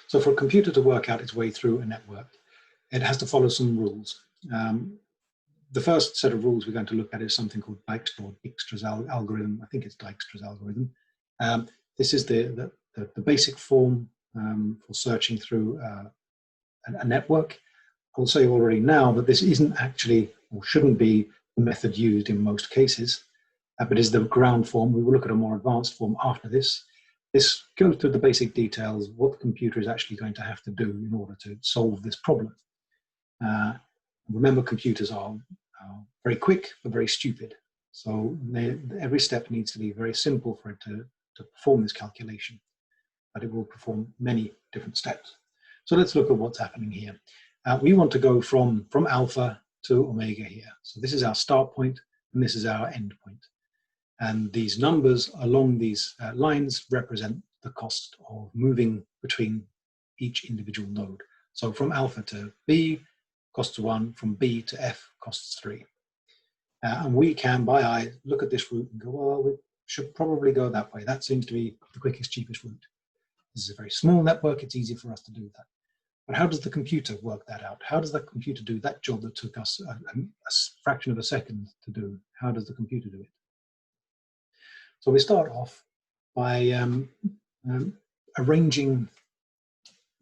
So for a computer to work out its way through a network, it has to follow some rules. The first set of rules we're going to look at is something called Dijkstra's algorithm. I think it's Dijkstra's algorithm. This is the basic form for searching through a network. I'll say already now that this isn't actually, or shouldn't be, the method used in most cases, but is the ground form. We will look at a more advanced form after this. This goes through the basic details, what the computer is actually going to have to do in order to solve this problem. Remember, computers are very quick, but very stupid. So every step needs to be very simple for it to perform this calculation, but it will perform many different steps. So let's look at what's happening here. We want to go from alpha to omega here. So this is our start point, and this is our end point. And these numbers along these lines represent the cost of moving between each individual node. So from alpha to B costs 1, from B to F costs 3. And we can, by eye, look at this route and go, well, we should probably go that way. That seems to be the quickest, cheapest route. This is a very small network. It's easy for us to do that. But how does the computer work that out? How does the computer do that job that took us a fraction of a second to do? How does the computer do it? So we start off by arranging,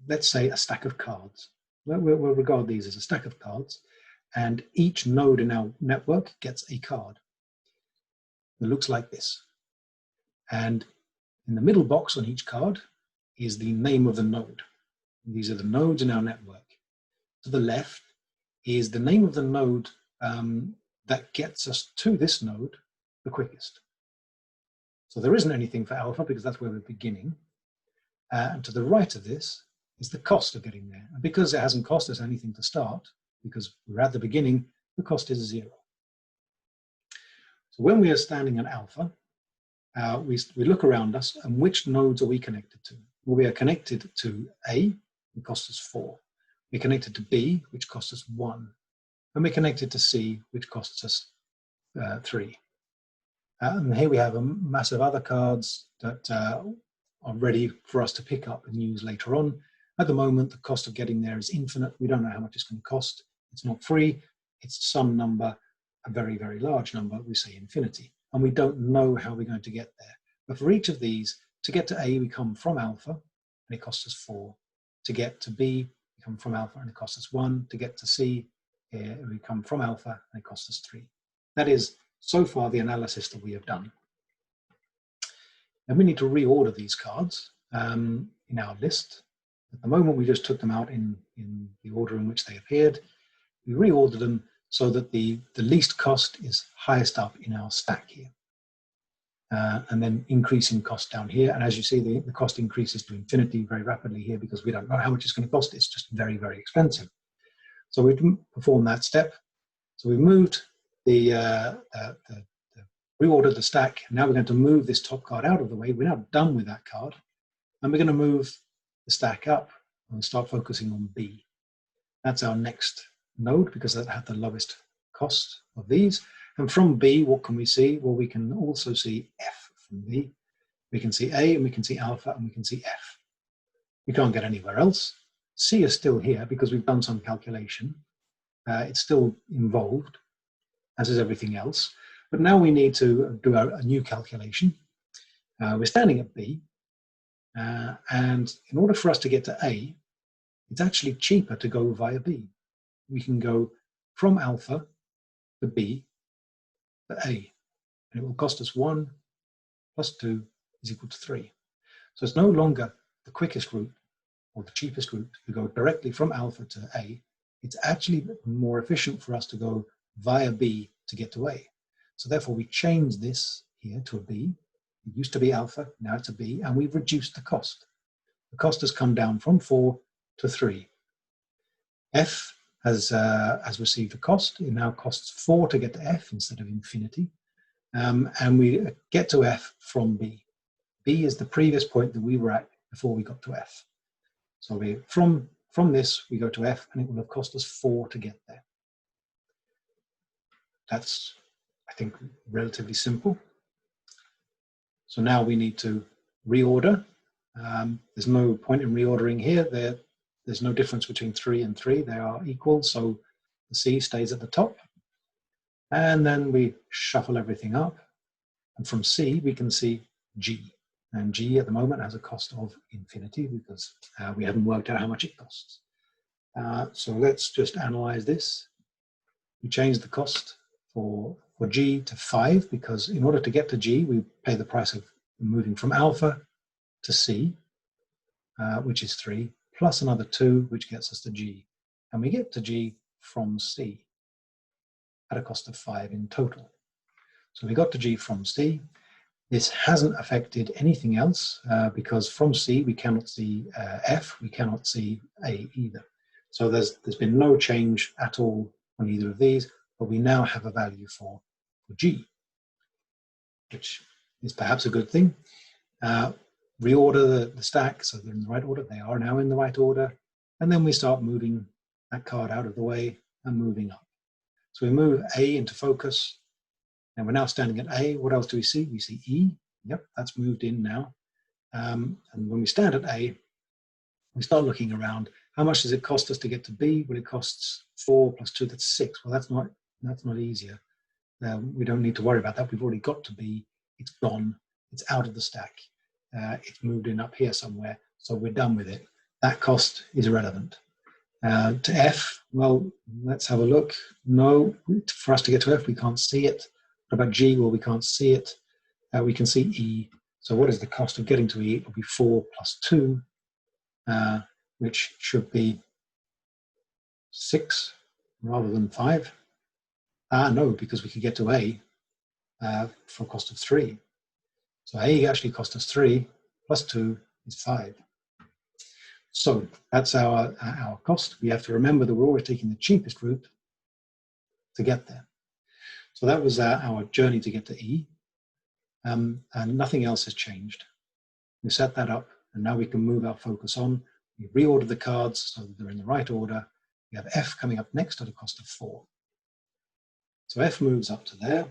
let's say, a stack of cards. We'll regard these as a stack of cards, and each node in our network gets a card. It looks like this. And in the middle box on each card is the name of the node. These are the nodes in our network. To the left is the name of the node that gets us to this node the quickest. So there isn't anything for alpha because that's where we're beginning. And to the right of this is the cost of getting there. And because it hasn't cost us anything to start, because we're at the beginning, the cost is 0. So when we are standing at alpha, we look around us, and which nodes are we connected to? Well, we are connected to A, which costs us 4. We're connected to B, which costs us 1. And we're connected to C, which costs us 3. And here we have a massive other cards that are ready for us to pick up and use later on. At the moment, the cost of getting there is infinite. We don't know how much it's going to cost. It's not free. It's some number, a very, very large number. We say infinity. And we don't know how we're going to get there. But for each of these, to get to A, we come from alpha, and it costs us 4. To get to B, we come from alpha, and it costs us 1. To get to C, we come from alpha, and it costs us 3. That is, so far, the analysis that we have done. And we need to reorder these cards in our list. At the moment, we just took them out in the order in which they appeared. We reordered them so that the least cost is highest up in our stack here. And then increasing cost down here. And as you see, the cost increases to infinity very rapidly here because we don't know how much it's going to cost. It's just very, very expensive. So we perform that step. So we've moved reordered the stack. Now we're going to move this top card out of the way. We're now done with that card. And we're going to move the stack up and start focusing on B. That's our next node because that had the lowest cost of these. And from B, what can we see? Well, we can also see F from B. We can see A, and we can see alpha, and we can see F. We can't get anywhere else. C is still here because we've done some calculation. It's still involved, as is everything else. But now we need to do a new calculation. We're standing at B. And in order for us to get to A, it's actually cheaper to go via B. We can go from alpha to B to A. And it will cost us 1 plus 2 is equal to 3. So it's no longer the quickest route or the cheapest route to go directly from alpha to A. It's actually more efficient for us to go via B to get to A. So therefore we change this here to a B. It used to be alpha, now it's a B, and we've reduced the cost. The cost has come down from 4 to 3. F has received a cost. It now costs 4 to get to F instead of infinity. And we get to F from B. B is the previous point that we were at before we got to F. So from this, we go to F, and it will have cost us 4 to get there. That's, I think, relatively simple. So now we need to reorder There's no point in reordering here. There's no difference between 3 and 3. They are equal, so the C stays at the top. And then we shuffle everything up. And from C, we can see G. And G at the moment has a cost of infinity because we haven't worked out how much it costs. So let's just analyze this. We change the cost for G to 5 because in order to get to G, we pay the price of moving from alpha to C, which is 3, plus another 2, which gets us to G. And we get to G from C at a cost of 5 in total. So we got to G from C. This hasn't affected anything else because from C we cannot see F, we cannot see A either. So there's been no change at all on either of these, but we now have a value for G, which is perhaps a good thing. Reorder the stack so they're in the right order. They are now in the right order. And then we start moving that card out of the way and moving up. So we move A into focus. And we're now standing at A. What else do we see? We see E. Yep, that's moved in now. And when we stand at A, we start looking around. How much does it cost us to get to B? Well, it costs 4 plus 2, that's 6. Well, that's not easier. We don't need to worry about that. We've already got to B. It's gone. It's out of the stack. It's moved in up here somewhere. So we're done with it. That cost is irrelevant. To F, well, let's have a look. No, for us to get to F, we can't see it. What about G? Well, we can't see it. We can see E. So what is the cost of getting to E? It will be 4 plus 2, which should be 6 rather than 5. No, because we could get to A for a cost of 3. So A actually cost us 3 plus 2 is 5. So that's our cost. We have to remember that we're always taking the cheapest route to get there. So that was our journey to get to E, and nothing else has changed. We set that up, and now we can move our focus on. We reorder the cards so that they're in the right order. We have F coming up next at a cost of 4. So F moves up to there.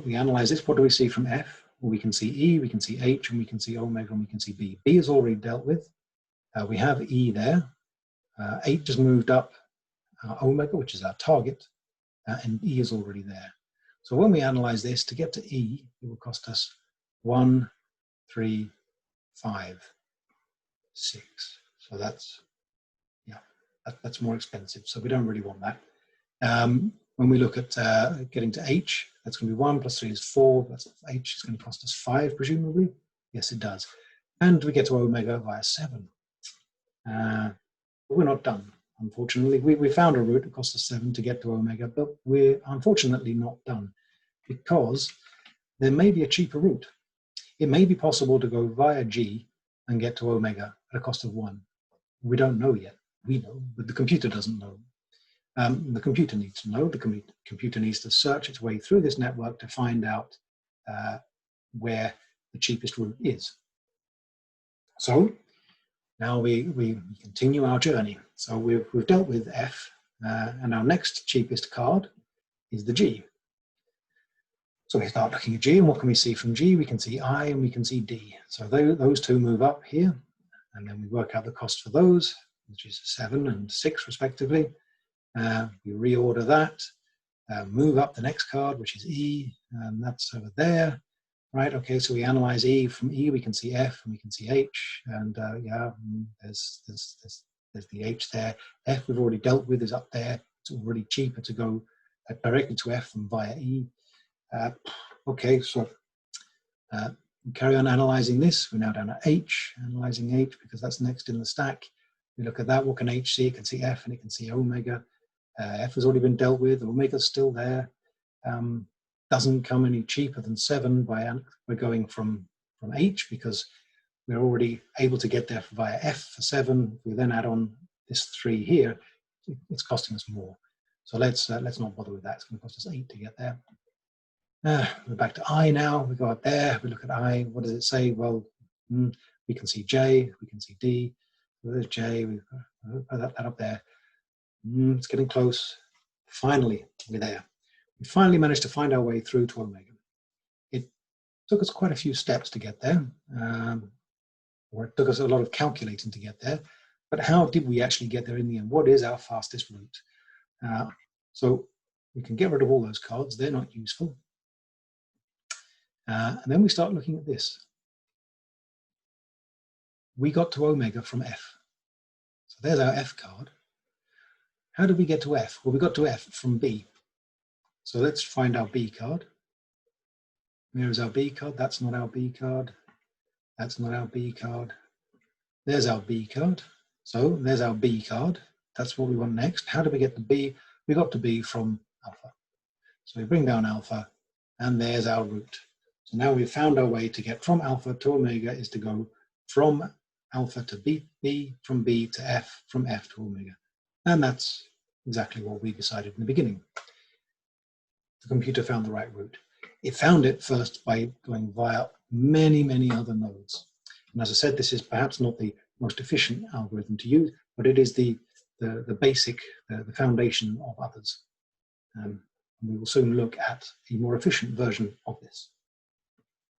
We analyze this. What do we see from F? Well, we can see E, we can see H, and we can see omega, and we can see B. B is already dealt with. We have E there. H has moved up omega, which is our target, and E is already there. So when we analyze this, to get to E, it will cost us 1, 3, 5, 6. So that's, yeah, that's more expensive. So we don't really want that. When we look at getting to H, that's going to be 1 plus 3 is 4. That's H is going to cost us 5, presumably. Yes, it does. And we get to omega via 7. But we're not done, unfortunately. We found a route that cost us 7 to get to omega, but we're unfortunately not done because there may be a cheaper route. It may be possible to go via G and get to omega at a cost of 1. We don't know yet. We know, but the computer doesn't know. The computer needs to know. The computer needs to search its way through this network to find out where the cheapest route is. So now we continue our journey. So we've dealt with F, and our next cheapest card is the G. So we start looking at G, and what can we see from G? We can see I and we can see D. So those two move up here, and then we work out the cost for those, which is 7 and 6 respectively. We reorder that, move up the next card, which is E, and that's over there. Right, okay, so we analyze E. From E, we can see F and we can see H, and yeah, there's the H there. F we've already dealt with, is up there. It's already cheaper to go directly to F than via E. Okay, so we carry on analyzing this. We're now down at H, analyzing H because that's next in the stack. We look at that. What can H see? It can see F and it can see omega. F has already been dealt with. Omega's still there. Doesn't come any cheaper than 7 by going from H because we're already able to get there via F for 7. We then add on this 3 here. It's costing us more. So let's not bother with that. It's going to cost us 8 to get there. We're back to I now. We go up there. We look at I. What does it say? Well, we can see J. We can see D. There's J. We put that up there. It's getting close. Finally, we're there. We finally managed to find our way through to omega. It took us quite a few steps to get there. or it took us a lot of calculating to get there. But how did we actually get there in the end? What is our fastest route? So we can get rid of all those cards. They're not useful. And then we start looking at this. We got to omega from F. So there's our F card. How did we get to F? Well, we got to F from B. So let's find our B card. Here's our B card. That's not our B card. That's not our B card. There's our B card. So there's our B card. That's what we want next. How do we get to B? We got to B from alpha. So we bring down alpha, and there's our route. So now we've found our way to get from alpha to omega is to go from alpha to B, from B to F, from F to omega. And that's exactly what we decided in the beginning. The computer found the right route. It found it first by going via many, many other nodes. And as I said, this is perhaps not the most efficient algorithm to use, but it is the basic, the foundation of others. We will soon look at a more efficient version of this.